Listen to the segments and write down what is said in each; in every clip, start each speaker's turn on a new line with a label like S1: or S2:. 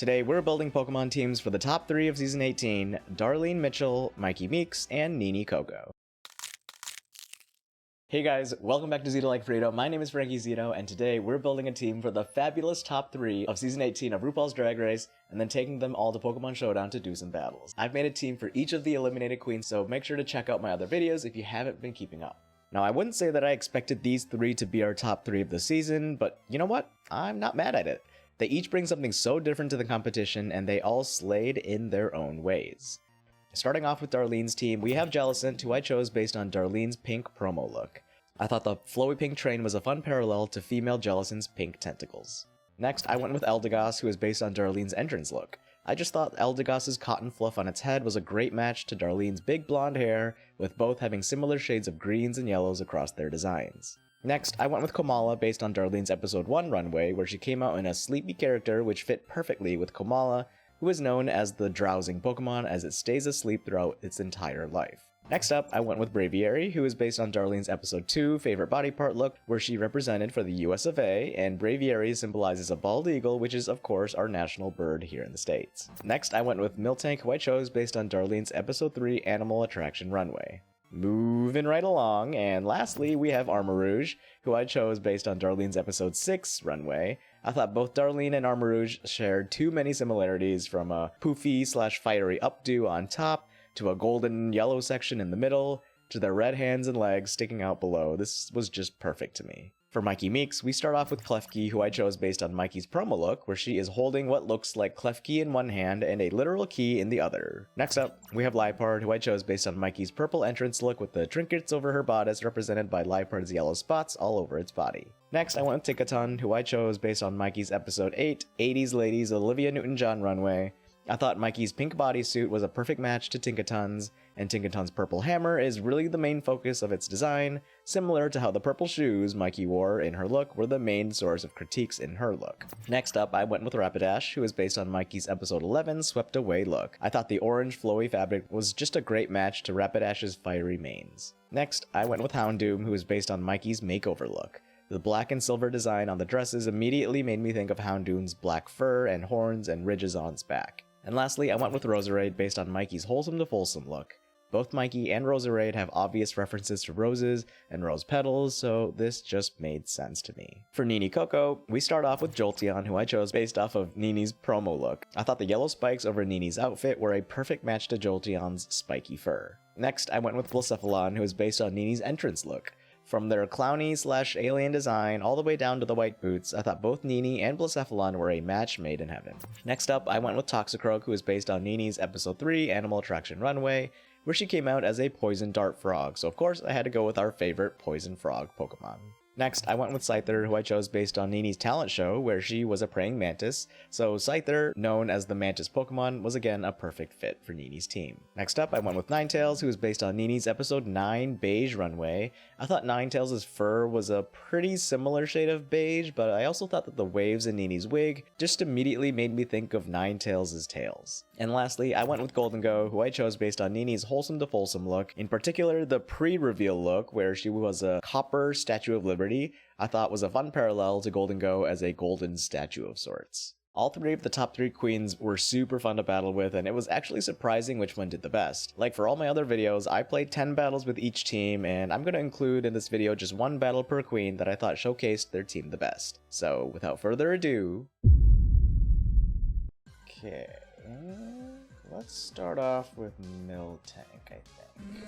S1: Today we're building Pokemon teams for the top 3 of Season 18, Darlene Mitchell, Myki Meeks, and Nini Coco. Hey guys, welcome back to Zito Like Frito. My name is Frankie Zito, and today we're building a team for the fabulous top 3 of Season 18 of RuPaul's Drag Race, and then taking them all to Pokemon Showdown to do some battles. I've made a team for each of the eliminated queens, so make sure to check out my other videos if you haven't been keeping up. Now, I wouldn't say that I expected these 3 to be our top 3 of the season, but you know what? I'm not mad at it. They each bring something so different to the competition, and they all slayed in their own ways. Starting off with Darlene's team, we have Jellicent, who I chose based on Darlene's pink promo look. I thought the flowy pink train was a fun parallel to female Jellicent's pink tentacles. Next, I went with Eldegoss, who is based on Darlene's entrance look. I just thought Eldegoss's cotton fluff on its head was a great match to Darlene's big blonde hair, with both having similar shades of greens and yellows across their designs. Next, I went with Komala based on Darlene's episode 1 runway, where she came out in a sleepy character which fit perfectly with Komala, who is known as the drowsing Pokemon as it stays asleep throughout its entire life. Next up, I went with Braviary, who is based on Darlene's episode 2 favorite body part look, where she represented for the US of A, and Braviary symbolizes a bald eagle, which is of course our national bird here in the States. Next, I went with Miltank, who I chose based on Darlene's episode 3 animal attraction runway. Moving right along, and lastly, we have Armarouge, who I chose based on Darlene's episode 6 runway. I thought both Darlene and Armarouge shared too many similarities, from a poofy/fiery updo on top, to a golden yellow section in the middle, to their red hands and legs sticking out below. This was just perfect to me. For Myki Meeks, we start off with Klefki, who I chose based on Myki's promo look, where she is holding what looks like Klefki in one hand and a literal key in the other. Next up, we have Liepard, who I chose based on Myki's purple entrance look with the trinkets over her bodice represented by Liepard's yellow spots all over its body. Next, I went with Tinkaton, who I chose based on Myki's episode 8, 80s Ladies Olivia Newton-John runway. I thought Myki's pink bodysuit was a perfect match to Tinkaton's, and Tinkaton's purple hammer is really the main focus of its design, similar to how the purple shoes Myki wore in her look were the main source of critiques in her look. Next up, I went with Rapidash, who is based on Myki's episode 11 Swept Away look. I thought the orange flowy fabric was just a great match to Rapidash's fiery manes. Next, I went with Houndoom, who is based on Myki's makeover look. The black and silver design on the dresses immediately made me think of Houndoom's black fur and horns and ridges on its back. And lastly, I went with Roserade based on Myki's wholesome to fulsome look. Both Myki and Roserade have obvious references to roses and rose petals, so this just made sense to me. For Nini Coco, we start off with Jolteon, who I chose based off of Nini's promo look. I thought the yellow spikes over Nini's outfit were a perfect match to Jolteon's spiky fur. Next, I went with Blacephalon, who is based on Nini's entrance look. From their clowny/alien design all the way down to the white boots, I thought both Nini and Blacephalon were a match made in heaven. Next up, I went with Toxicroak, who is based on Nini's episode 3 Animal Attraction runway, where she came out as a poison dart frog, so of course I had to go with our favorite poison frog Pokemon. Next, I went with Scyther, who I chose based on Nini's talent show, where she was a praying mantis, so Scyther, known as the Mantis Pokemon, was again a perfect fit for Nini's team. Next up, I went with Ninetales, who is based on Nini's episode 9 beige runway. I thought Ninetales' fur was a pretty similar shade of beige, but I also thought that the waves in Nini's wig just immediately made me think of Ninetales' tails. And lastly, I went with Goldengo, who I chose based on Nini's wholesome to fulsome look, in particular the pre-reveal look, where she was a copper Statue of Liberty. I thought was a fun parallel to Goldengo as a golden statue of sorts. All 3 of the top 3 queens were super fun to battle with, and it was actually surprising which one did the best. Like for all my other videos, I played 10 battles with each team, and I'm going to include in this video just 1 battle per queen that I thought showcased their team the best. So without further ado... Okay, let's start off with Miltank, I think.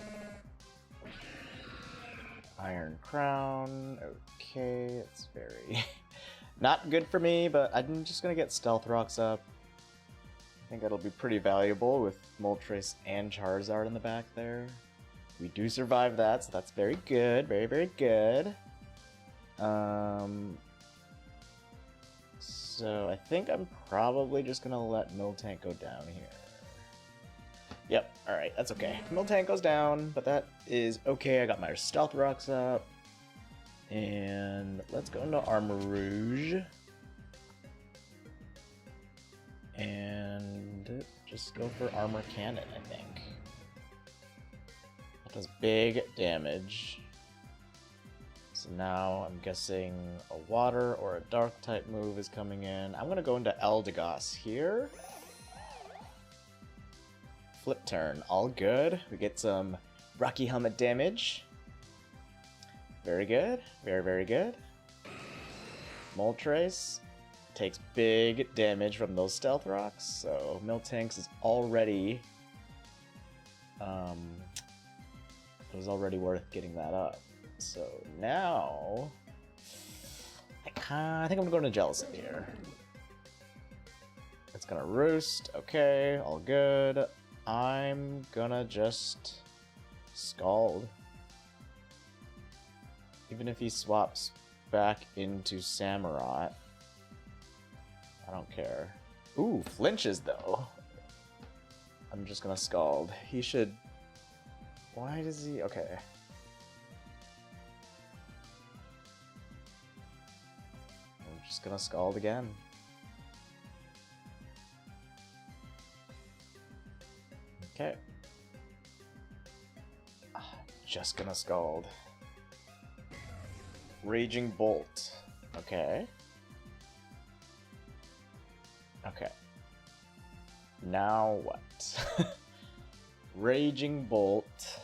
S1: Iron Crown, okay, it's very not good for me, but I'm just gonna get Stealth Rocks up. I think that'll be pretty valuable with Moltres and Charizard in the back there. We do survive that, so that's very good, very, very good. So I think I'm probably just gonna let Miltank go down here. Yep, alright, that's okay. Miltank goes down, but that is okay. I got my Stealth Rocks up. And let's go into Armarouge. And just go for Armor Cannon, I think. That does big damage. So now I'm guessing a water or a dark type move is coming in. I'm gonna go into Eldegoss here. Flip turn, all good. We get some Rocky Helmet damage. Very good, very good. Moltres takes big damage from those stealth rocks, so Miltanks is already it was already worth getting that up. So now I think I'm going to Jealousy here. It's gonna roost. Okay, all good. I'm gonna just Scald. Even if he swaps back into Samurott, I don't care. Ooh, flinches though. I'm just gonna Scald. He should... Why does he... Okay. I'm just gonna Scald again. Okay. Just gonna Scald. Raging Bolt. Okay. Okay. Now what? Raging Bolt.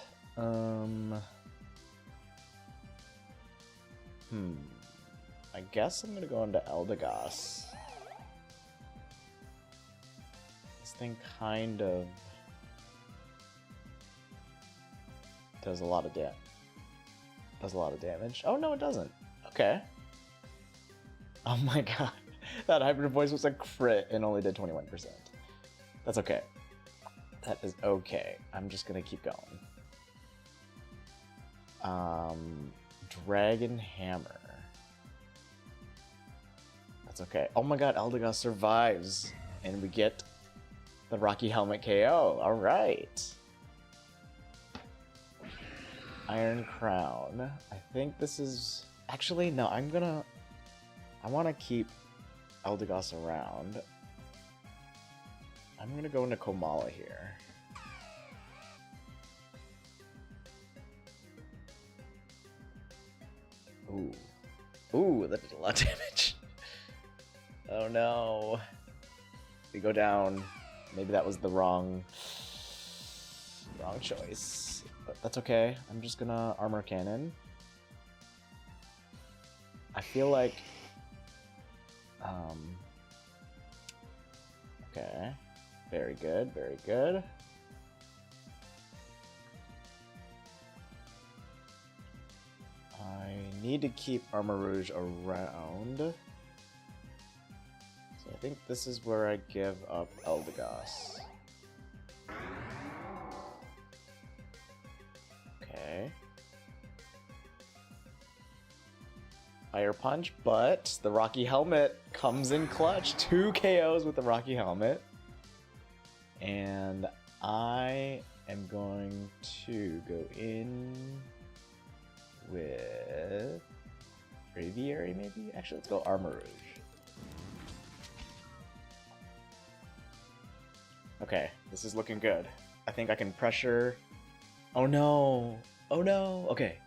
S1: I guess I'm gonna go into Eldegoss. This thing kind of does a lot of damage. Oh no, it doesn't. Okay. Oh my god. That hybrid voice was a crit and only did 21%. That's okay. That is okay. I'm just gonna keep going. Dragon Hammer. That's okay. Oh my god, Eldegoss survives. And we get the Rocky Helmet KO. Alright. Iron Crown. I think this is... Actually, no, I want to keep Eldegoss around. I'm gonna go into Komala here. Ooh. Ooh, that did a lot of damage. Oh no. We go down. Maybe that was the wrong choice. But that's okay. I'm just gonna Armor Cannon. I feel like... Okay. Very good, very good. I need to keep Armor Rouge around. So I think this is where I give up Eldegoss. Okay. Fire Punch, but the Rocky Helmet comes in clutch. 2 KOs with the Rocky Helmet. And I am going to go in with Braviary, maybe? Actually, let's go Armor Rouge. Okay, this is looking good. I think I can pressure... Oh no! Oh no! Okay.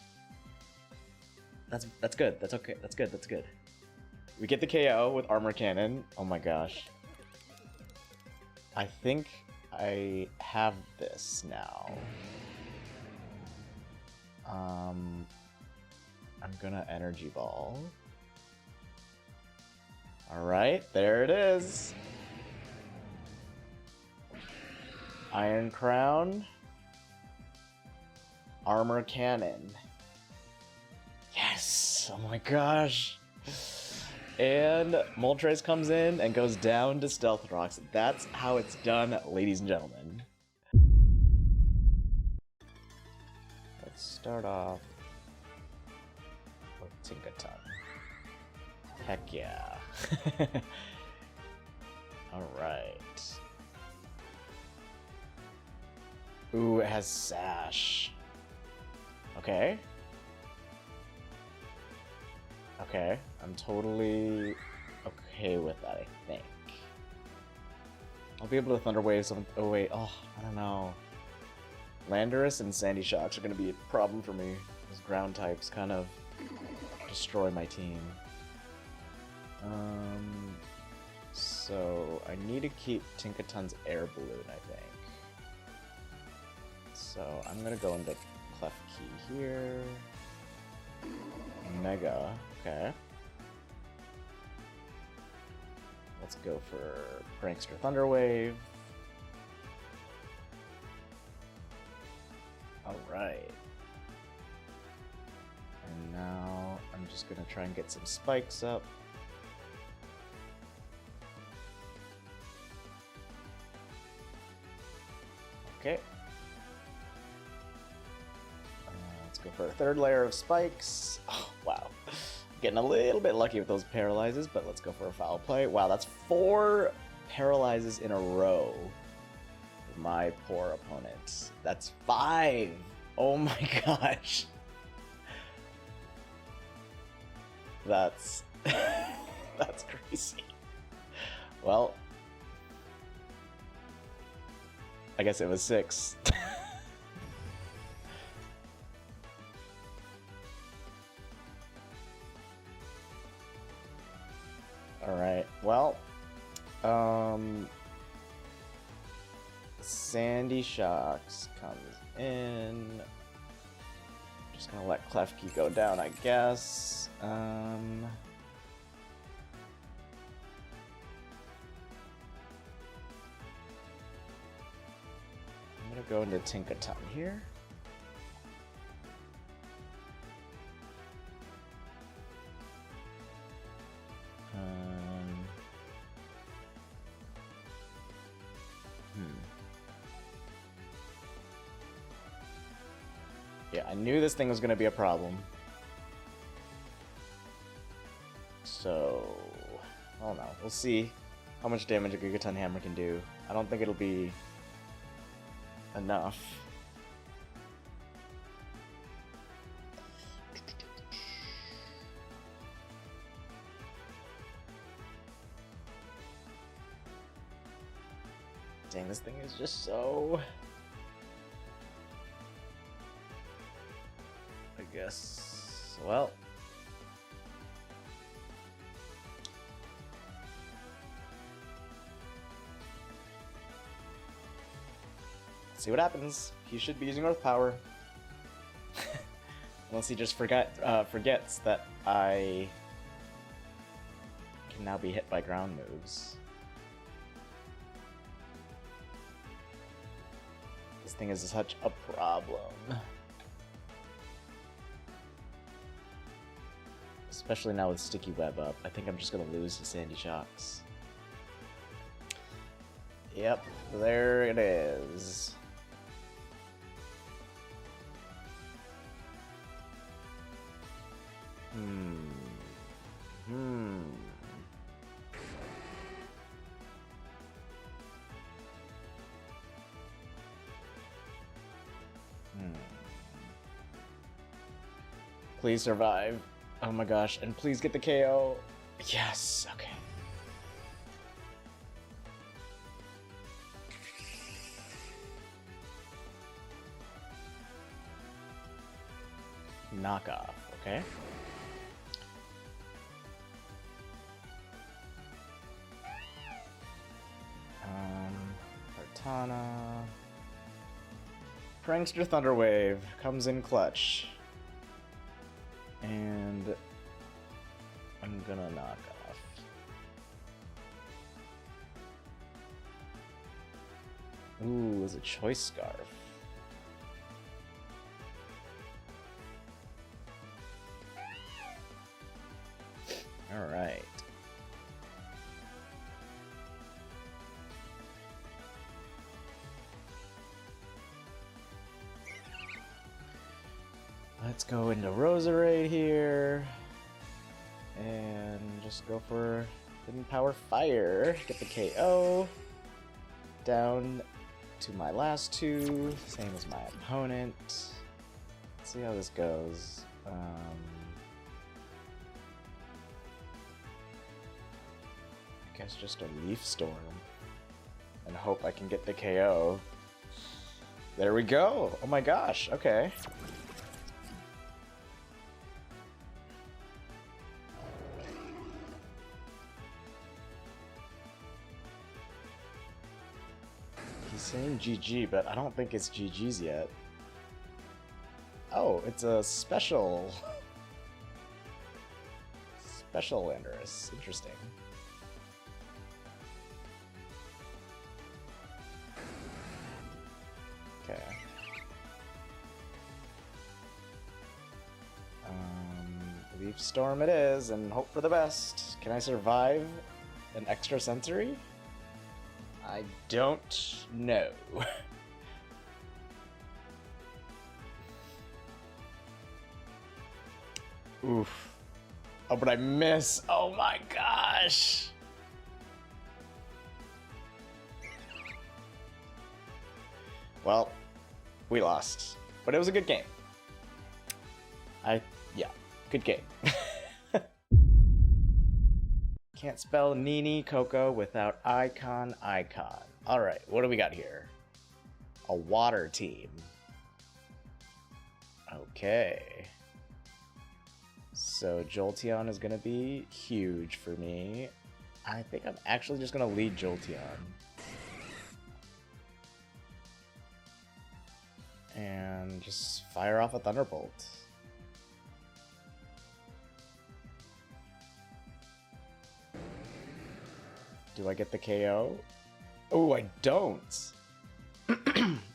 S1: That's good. That's okay. That's good. That's good. We get the KO with Armor Cannon. Oh my gosh. I think I have this now. I'm gonna Energy Ball. Alright, there it is. Iron Crown. Armor Cannon. Yes! Oh my gosh! And Moltres comes in and goes down to Stealth Rocks. That's how it's done, ladies and gentlemen. Let's start off with Tinkaton. Heck yeah. Alright. Ooh, it has Sash. Okay. Okay, I'm totally okay with that, I think. I'll be able to Thunder Wave some... Oh wait, I don't know. Landorus and Sandy Shocks are going to be a problem for me. Those ground types kind of destroy my team. So I need to keep Tinkaton's air balloon, I think. So I'm gonna go into Clef Key here. Mega, okay. Let's go for Prankster Thunderwave. Alright. And now I'm just gonna try and get some spikes up. Okay. Let's go for a third layer of spikes. Oh, wow. Getting a little bit lucky with those paralyzes, but let's go for a foul play. Wow, that's 4 paralyzes in a row. My poor opponent. That's 5! Oh my gosh. That's... that's crazy. Well... I guess it was 6. Alright, well... Sandy Shocks comes in. Just gonna let Klefki go down, I guess. I'm gonna go into Tinkaton here. Yeah, I knew this thing was gonna be a problem. So, I don't know. We'll see how much damage a Gigaton Hammer can do. I don't think it'll be enough. Dang, this thing is just so... I guess... well... see what happens. He should be using Earth Power. Unless he just forgets that I can now be hit by ground moves. This thing is such a problem. Especially now with Sticky Web up. I think I'm just gonna lose to Sandy Shocks. Yep, there it is. Please survive. Oh my gosh, and please get the KO. Yes, okay. Knockoff, okay. Artana. Prankster Thunderwave comes in clutch. And I'm gonna knock off. Ooh, it was a Choice Scarf. Alright. Let's go into Roserade here. And just go for Hidden Power Fire. Get the KO. Down to my last 2. Same as my opponent. Let's see how this goes. I guess just a Leaf Storm. And hope I can get the KO. There we go! Oh my gosh, okay. He's saying GG, but I don't think it's GG's yet. Oh, it's a special. Special Landorus. Interesting. Okay. Leaf Storm it is, and hope for the best. Can I survive an extra sensory? I don't know. Oof. Oh, but I miss. Oh my gosh. Well, we lost. But it was a good game. Yeah, good game. Can't spell Nini Coco without icon. Alright, what do we got here? A water team. Okay. So Jolteon is gonna be huge for me. I think I'm actually just gonna lead Jolteon. And just fire off a Thunderbolt. Do I get the KO? Oh, I don't!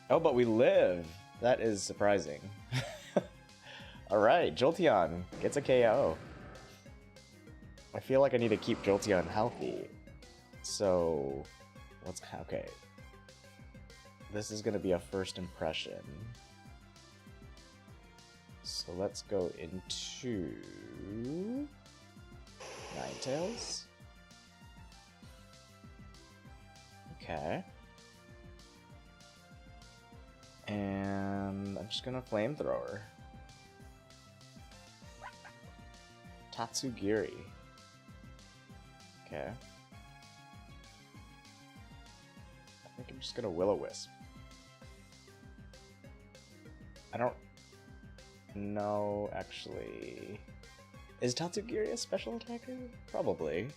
S1: Oh, but we live! That is surprising. Alright, Jolteon gets a KO. I feel like I need to keep Jolteon healthy. So, okay. This is gonna be a first impression. So let's go into Ninetales. Okay. And I'm just gonna Flamethrower. Tatsugiri. Okay. I think I'm just gonna Will-O-Wisp. I don't know, actually. Is Tatsugiri a special attacker? Probably.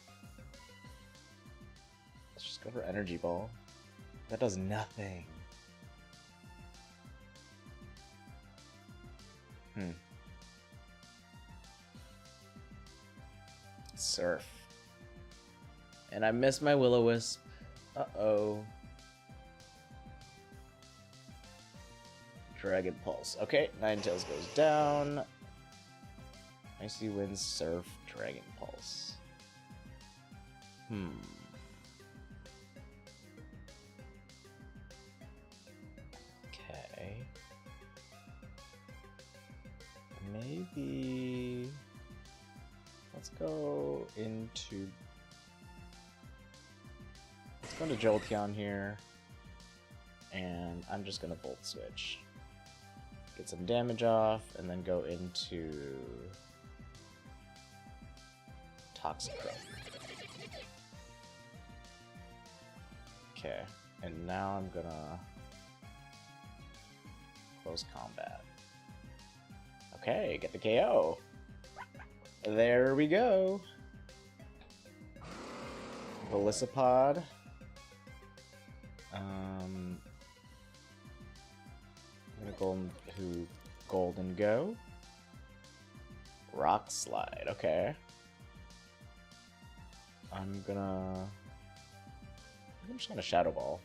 S1: Let's just go for Energy Ball. That does nothing. Surf. And I missed my Will-O-Wisp. Uh-oh. Dragon Pulse. Okay, Ninetales goes down. Icy Wind, Surf, Dragon Pulse. Okay. Maybe... Let's go into Jolteon here. And I'm just gonna Volt Switch. Get some damage off, and then go into Toxicroak. Okay, and now I'm gonna close combat. Okay, get the KO. There we go. Velisipod. I'm gonna Golden Go. Rock Slide, okay. I'm just gonna Shadow Ball.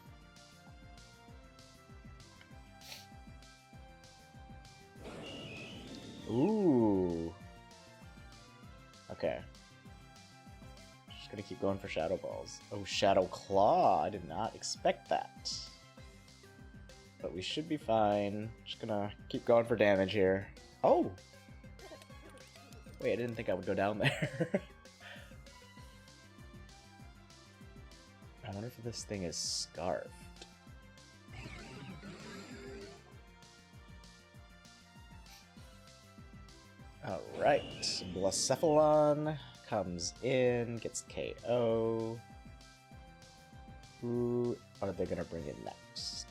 S1: Ooh. Okay. Just gonna keep going for Shadow Balls. Oh, Shadow Claw. I did not expect that. But we should be fine. Just gonna keep going for damage here. Oh! Wait, I didn't think I would go down there. I wonder if this thing is scarfed. Alright, Blacephalon comes in, gets KO. Who are they gonna bring in next?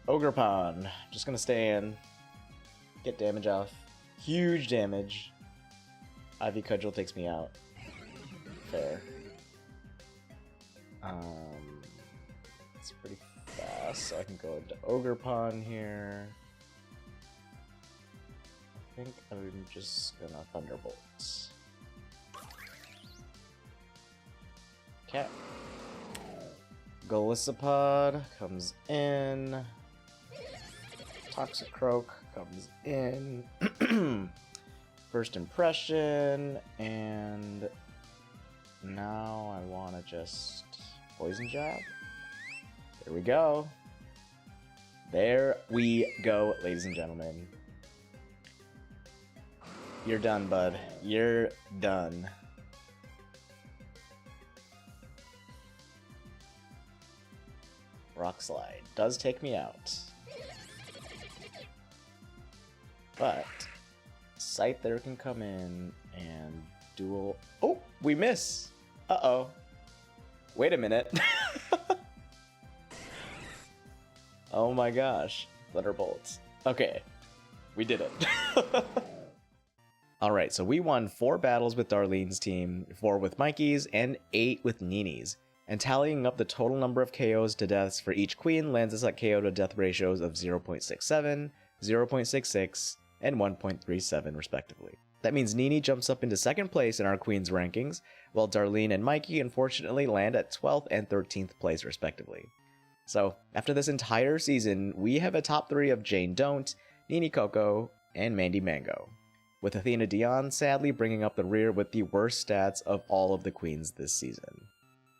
S1: Ogerpon, just gonna stay in, get damage off. Huge damage. Ivy Cudgel takes me out. Fair. It's pretty fast, so I can go into Ogre Pawn here. I think I'm just gonna Thunderbolt. Okay. Golisopod comes in. Toxicroak comes in. First impression, and now I want to just Poison Jab. There we go. There we go, ladies and gentlemen. You're done, bud. You're done. Rock Slide does take me out. But Scyther can come in and duel. Oh, we miss. Uh-oh. Wait a minute. Oh my gosh. Thunderbolts. Okay. We did it. Alright, so we won 4 battles with Darlene's team, 4 with Myki's, and 8 with Nini's. And tallying up the total number of KOs to deaths for each queen lands us at KO to death ratios of 0.67, 0.66, and 1.37 respectively. That means Nini jumps up into 2nd place in our queen's rankings, while Darlene and Myki unfortunately land at 12th and 13th place respectively. So, after this entire season, we have a top 3 of Jane Don't, Nini Coco, and Mandy Mango, with Athena Dion sadly bringing up the rear with the worst stats of all of the queens this season.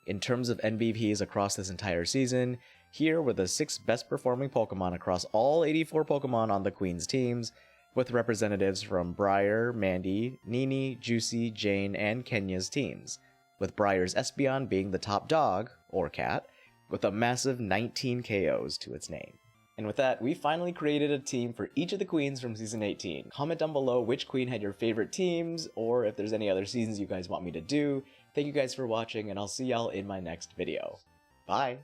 S1: In terms of MVPs across this entire season, here were the 6 best performing Pokemon across all 84 Pokemon on the queens teams, with representatives from Briar, Mandy, Nini, Juicy, Jane, and Kenya's teams, with Briar's Espeon being the top dog, or cat, with a massive 19 KOs to its name. And with that, we finally created a team for each of the queens from Season 18. Comment down below which queen had your favorite teams, or if there's any other seasons you guys want me to do. Thank you guys for watching, and I'll see y'all in my next video. Bye!